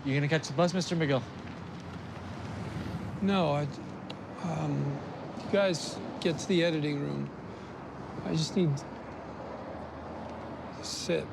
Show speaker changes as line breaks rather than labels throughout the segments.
You gonna catch the bus, Mr. McGill?
No, you guys get to the editing room. I just need to sit.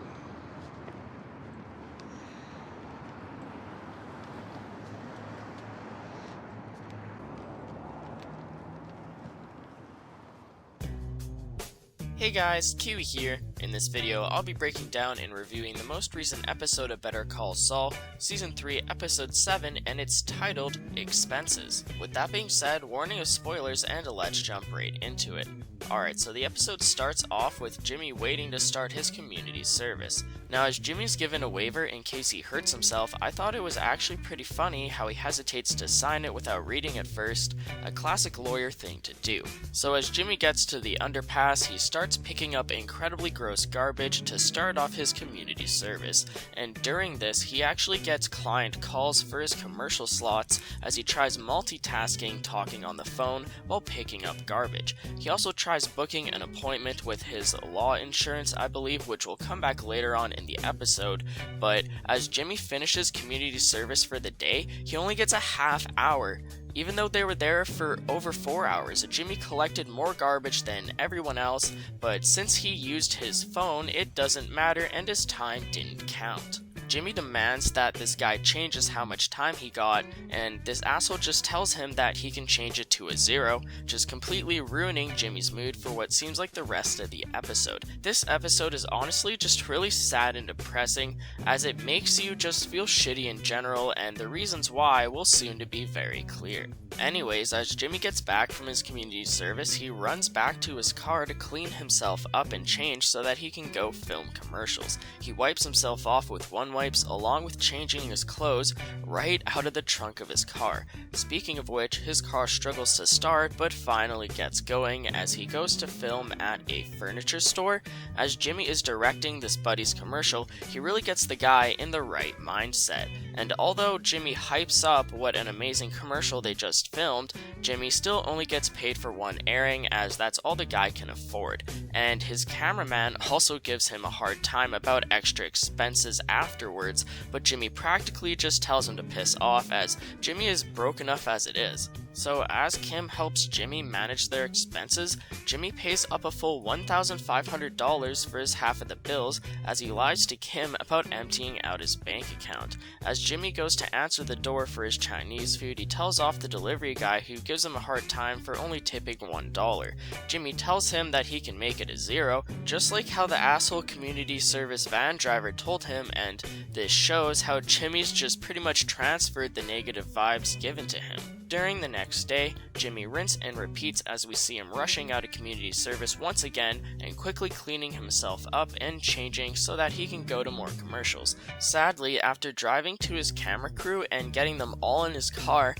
Hey guys, Q here. In this video, I'll be breaking down and reviewing the most recent episode of Better Call Saul, Season 3, Episode 7, and it's titled Expenses. With that being said, warning of spoilers, and let's jump right into it. Alright, so the episode starts off with Jimmy waiting to start his community service. Now, as Jimmy's given a waiver in case he hurts himself, I thought it was actually pretty funny how he hesitates to sign it without reading it first, a classic lawyer thing to do. So as Jimmy gets to the underpass, he starts picking up incredibly gross garbage to start off his community service, and during this, he actually gets client calls for his commercial slots as he tries multitasking talking on the phone while picking up garbage. He also tries booking an appointment with his law insurance, I believe, which will come back later on in the episode, but as Jimmy finishes community service for the day, he only gets a half hour. Even though they were there for over 4 hours, Jimmy collected more garbage than everyone else, but since he used his phone, it doesn't matter and his time didn't count. Jimmy demands that this guy changes how much time he got, and this asshole just tells him that he can change it to a 0, just completely ruining Jimmy's mood for what seems like the rest of the episode. This episode is honestly just really sad and depressing, as it makes you just feel shitty in general, and the reasons why will soon to be very clear. Anyways, as Jimmy gets back from his community service, he runs back to his car to clean himself up and change so that he can go film commercials. He wipes himself off with one wipes along with changing his clothes right out of the trunk of his car. Speaking of which, his car struggles to start but finally gets going as he goes to film at a furniture store. As Jimmy is directing this buddy's commercial, he really gets the guy in the right mindset. And although Jimmy hypes up what an amazing commercial they just filmed, Jimmy still only gets paid for one airing as that's all the guy can afford. And his cameraman also gives him a hard time about extra expenses afterwards, but Jimmy practically just tells him to piss off as Jimmy is broke enough as it is. So as Kim helps Jimmy manage their expenses, Jimmy pays up a full $1,500 for his half of the bills as he lies to Kim about emptying out his bank account. As Jimmy goes to answer the door for his Chinese food, he tells off the delivery guy who gives him a hard time for only tipping $1. Jimmy tells him that he can make it a 0, just like how the asshole community service van driver told him, and this shows how Jimmy's just pretty much transferred the negative vibes given to him. During the next day, Jimmy rinse and repeats as we see him rushing out of community service once again and quickly cleaning himself up and changing so that he can go to more commercials. Sadly, after driving to his camera crew and getting them all in his car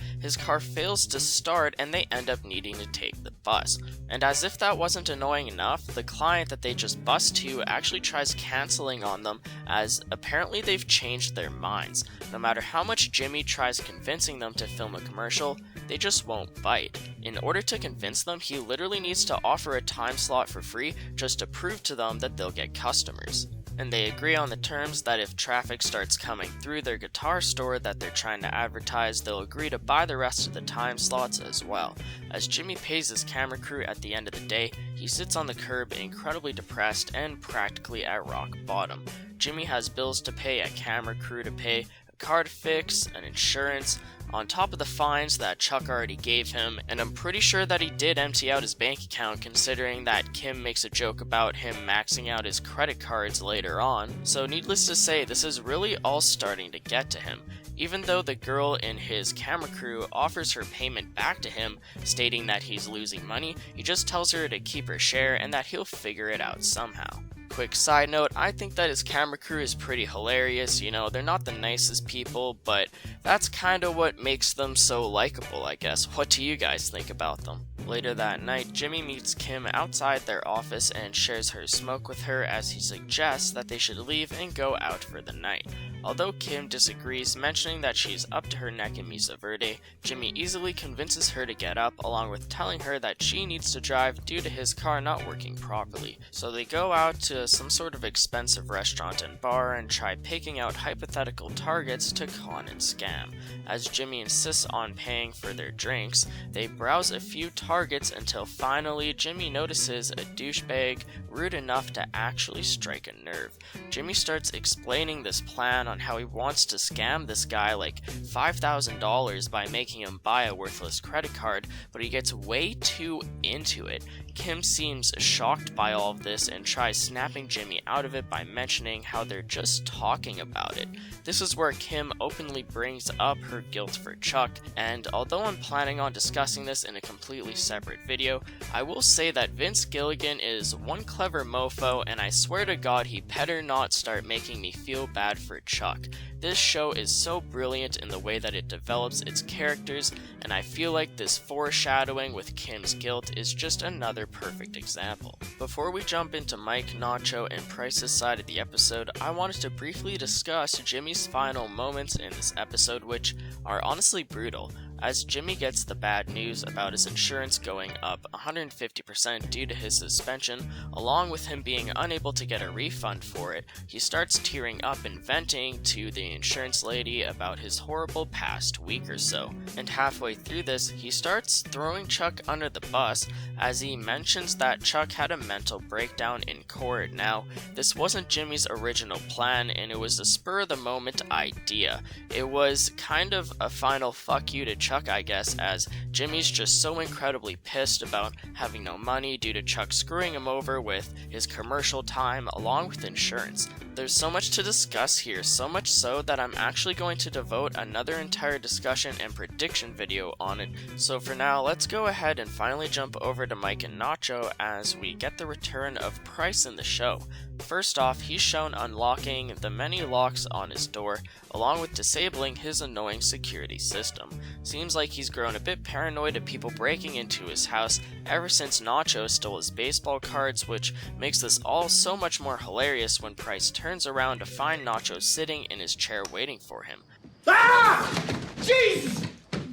fails to start and they end up needing to take the bus. And as if that wasn't annoying enough, the client that they just bussed to actually tries canceling on them as apparently they've changed their minds. No matter how much Jimmy tries convincing them to film a commercial, they just won't bite. In order to convince them, he literally needs to offer a time slot for free just to prove to them that they'll get customers. And they agree on the terms that if traffic starts coming through their guitar store that they're trying to advertise, they'll agree to buy the rest of the time slots as well. As Jimmy pays his camera crew at the end of the day, he sits on the curb incredibly depressed and practically at rock bottom. Jimmy has bills to pay, a camera crew to pay, a car to fix, an insurance, on top of the fines that Chuck already gave him, and I'm pretty sure that he did empty out his bank account considering that Kim makes a joke about him maxing out his credit cards later on. So needless to say, this is really all starting to get to him. Even though the girl in his camera crew offers her payment back to him, stating that he's losing money, he just tells her to keep her share and that he'll figure it out somehow. Quick side note, I think that his camera crew is pretty hilarious. You know, they're not the nicest people, but that's kinda what makes them so likable, I guess. What do you guys think about them? Later that night, Jimmy meets Kim outside their office and shares her smoke with her as he suggests that they should leave and go out for the night. Although Kim disagrees, mentioning that she's up to her neck in Misa Verde, Jimmy easily convinces her to get up, along with telling her that she needs to drive due to his car not working properly. So they go out to some sort of expensive restaurant and bar and try picking out hypothetical targets to con and scam. As Jimmy insists on paying for their drinks, they browse a few targets until finally Jimmy notices a douchebag rude enough to actually strike a nerve. Jimmy starts explaining this plan on how he wants to scam this guy like $5,000 by making him buy a worthless credit card, but he gets way too into it. Kim seems shocked by all of this and tries snapping Jimmy out of it by mentioning how they're just talking about it. This is where Kim openly brings up her guilt for Chuck, and although I'm planning on discussing this in a completely separate video, I will say that Vince Gilligan is one clever mofo, and I swear to God he better not start making me feel bad for Chuck. This show is so brilliant in the way that it develops its characters, and I feel like this foreshadowing with Kim's guilt is just another perfect example. Before we jump into Mike, Nacho, and Price's side of the episode, I wanted to briefly discuss Jimmy's final moments in this episode, which are honestly brutal. As Jimmy gets the bad news about his insurance going up 150% due to his suspension, along with him being unable to get a refund for it, he starts tearing up and venting to the insurance lady about his horrible past week or so. And halfway through this, he starts throwing Chuck under the bus as he mentions that Chuck had a mental breakdown in court. Now, this wasn't Jimmy's original plan, and it was a spur-of-the-moment idea. It was kind of a final fuck you to Chuck, I guess, as Jimmy's just so incredibly pissed about having no money due to Chuck screwing him over with his commercial time along with insurance. There's so much to discuss here, so much so that I'm actually going to devote another entire discussion and prediction video on it. So for now, let's go ahead and finally jump over to Mike and Nacho as we get the return of Price in the show. First off, he's shown unlocking the many locks on his door, along with disabling his annoying security system. Seems like he's grown a bit paranoid of people breaking into his house ever since Nacho stole his baseball cards, which makes this all so much more hilarious when Price turns around to find Nacho sitting in his chair waiting for him.
Ah! Jesus!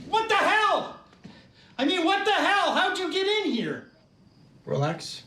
What the hell? I mean, what the hell? How'd you get in here?
Relax.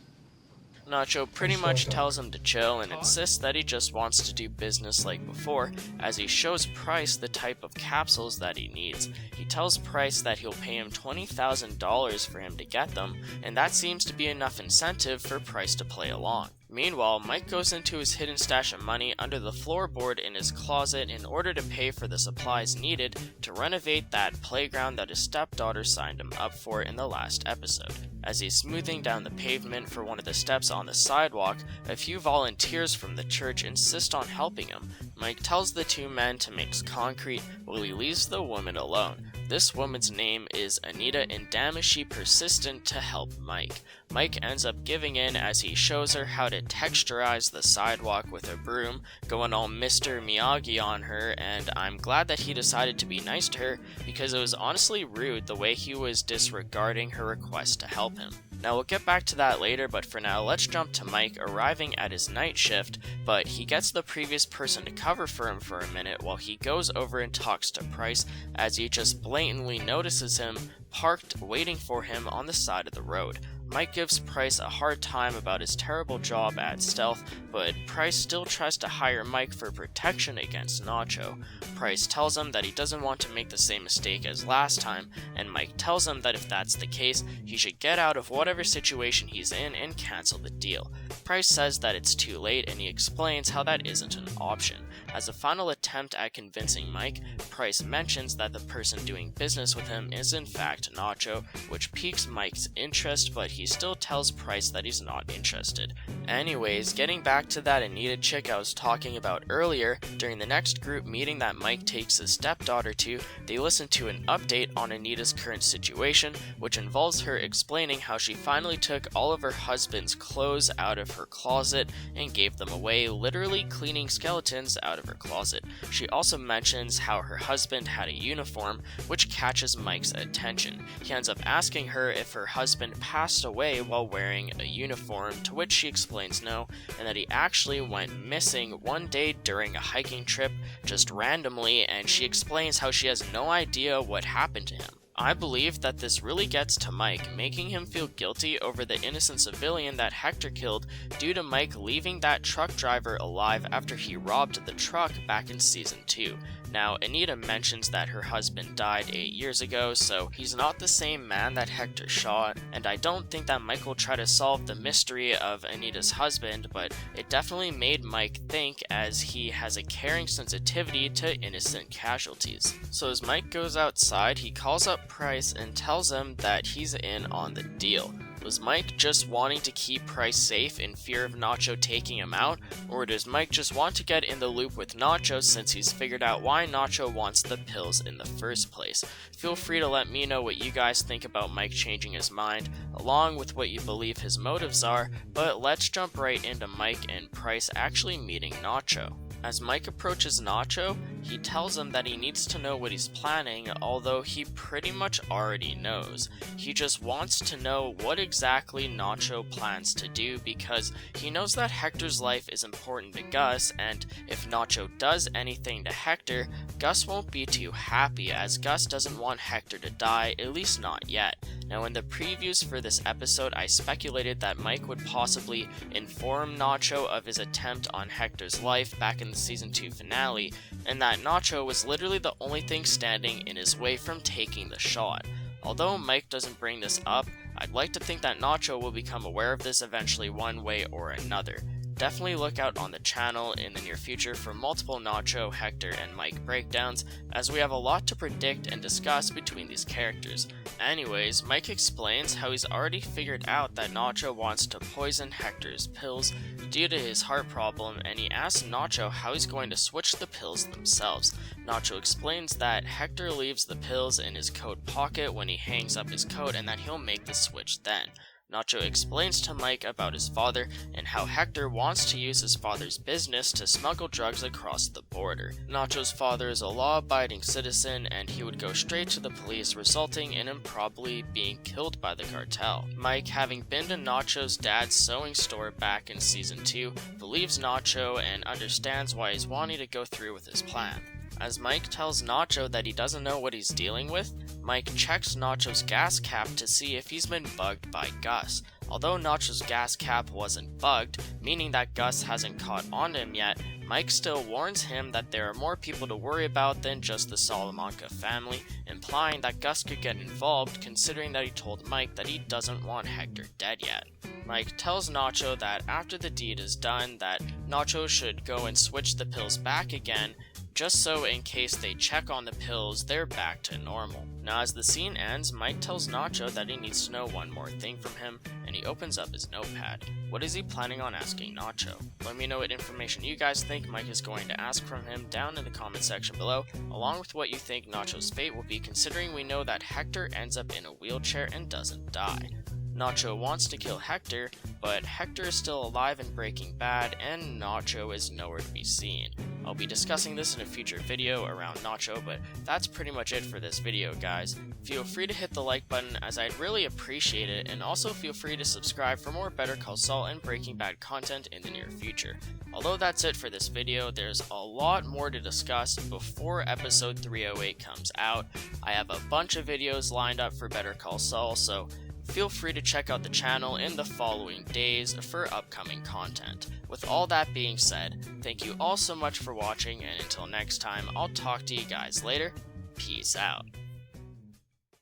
Nacho pretty much tells him to chill and insists that he just wants to do business like before, as he shows Price the type of capsules that he needs. He tells Price that he'll pay him $20,000 for him to get them, and that seems to be enough incentive for Price to play along. Meanwhile, Mike goes into his hidden stash of money under the floorboard in his closet in order to pay for the supplies needed to renovate that playground that his stepdaughter signed him up for in the last episode. As he's smoothing down the pavement for one of the steps on the sidewalk, a few volunteers from the church insist on helping him. Mike tells the two men to mix concrete while he leaves the woman alone. This woman's name is Anita, and damn is she persistent to help Mike. Mike ends up giving in as he shows her how to texturize the sidewalk with a broom, going all Mr. Miyagi on her, and I'm glad that he decided to be nice to her because it was honestly rude the way he was disregarding her request to help him. Now we'll get back to that later, but for now let's jump to Mike arriving at his night shift, but he gets the previous person to cover for him for a minute while he goes over and talks to Price as he just blatantly notices him parked waiting for him on the side of the road. Mike gives Price a hard time about his terrible job at Stealth, but Price still tries to hire Mike for protection against Nacho. Price tells him that he doesn't want to make the same mistake as last time, and Mike tells him that if that's the case, he should get out of whatever situation he's in and cancel the deal. Price says that it's too late, and he explains how that isn't an option. As a final attempt at convincing Mike, Price mentions that the person doing business with him is in fact Nacho, which piques Mike's interest, but he still tells Price that he's not interested. Anyways, getting back to that Anita chick I was talking about earlier, during the next group meeting that Mike takes his stepdaughter to, they listen to an update on Anita's current situation, which involves her explaining how she finally took all of her husband's clothes out of her closet and gave them away, literally cleaning skeletons out of her closet. She also mentions how her husband had a uniform, which catches Mike's attention. He ends up asking her if her husband passed away while wearing a uniform, to which she explains no, and that he actually went missing one day during a hiking trip just randomly, and she explains how she has no idea what happened to him. I believe that this really gets to Mike, making him feel guilty over the innocent civilian that Hector killed due to Mike leaving that truck driver alive after he robbed the truck back in season 2. Now, Anita mentions that her husband died 8 years ago, so he's not the same man that Hector shot, and I don't think that Mike will try to solve the mystery of Anita's husband, but it definitely made Mike think, as he has a caring sensitivity to innocent casualties. So as Mike goes outside, he calls up Price and tells him that he's in on the deal. Was Mike just wanting to keep Price safe in fear of Nacho taking him out, or does Mike just want to get in the loop with Nacho since he's figured out why Nacho wants the pills in the first place? Feel free to let me know what you guys think about Mike changing his mind, along with what you believe his motives are, but let's jump right into Mike and Price actually meeting Nacho. As Mike approaches Nacho, he tells him that he needs to know what he's planning, although he pretty much already knows. He just wants to know what exactly Nacho plans to do, because he knows that Hector's life is important to Gus, and if Nacho does anything to Hector, Gus won't be too happy, as Gus doesn't want Hector to die, at least not yet. Now, in the previews for this episode, I speculated that Mike would possibly inform Nacho of his attempt on Hector's life back in the season 2 finale, and that Nacho was literally the only thing standing in his way from taking the shot. Although Mike doesn't bring this up, I'd like to think that Nacho will become aware of this eventually one way or another. Definitely look out on the channel in the near future for multiple Nacho, Hector, and Mike breakdowns, as we have a lot to predict and discuss between these characters. Anyways, Mike explains how he's already figured out that Nacho wants to poison Hector's pills due to his heart problem, and he asks Nacho how he's going to switch the pills themselves. Nacho explains that Hector leaves the pills in his coat pocket when he hangs up his coat, and that he'll make the switch then. Nacho explains to Mike about his father and how Hector wants to use his father's business to smuggle drugs across the border. Nacho's father is a law-abiding citizen, and he would go straight to the police, resulting in him probably being killed by the cartel. Mike, having been to Nacho's dad's sewing store back in season 2, believes Nacho and understands why he's wanting to go through with his plan. As Mike tells Nacho that he doesn't know what he's dealing with, Mike checks Nacho's gas cap to see if he's been bugged by Gus. Although Nacho's gas cap wasn't bugged, meaning that Gus hasn't caught on to him yet, Mike still warns him that there are more people to worry about than just the Salamanca family, implying that Gus could get involved, considering that he told Mike that he doesn't want Hector dead yet. Mike tells Nacho that after the deed is done, that Nacho should go and switch the pills back again, just so in case they check on the pills, they're back to normal. Now, as the scene ends, Mike tells Nacho that he needs to know one more thing from him, and he opens up his notepad. What is he planning on asking Nacho? Let me know what information you guys think Mike is going to ask from him down in the comment section below, along with what you think Nacho's fate will be, considering we know that Hector ends up in a wheelchair and doesn't die. Nacho wants to kill Hector, but Hector is still alive in Breaking Bad, and Nacho is nowhere to be seen. I'll be discussing this in a future video around Nacho, but that's pretty much it for this video, guys. Feel free to hit the like button, as I'd really appreciate it, and also feel free to subscribe for more Better Call Saul and Breaking Bad content in the near future. Although that's it for this video, there's a lot more to discuss before episode 308 comes out. I have a bunch of videos lined up for Better Call Saul, so feel free to check out the channel in the following days for upcoming content. With all that being said, thank you all so much for watching, and until next time, I'll talk to you guys later. Peace out.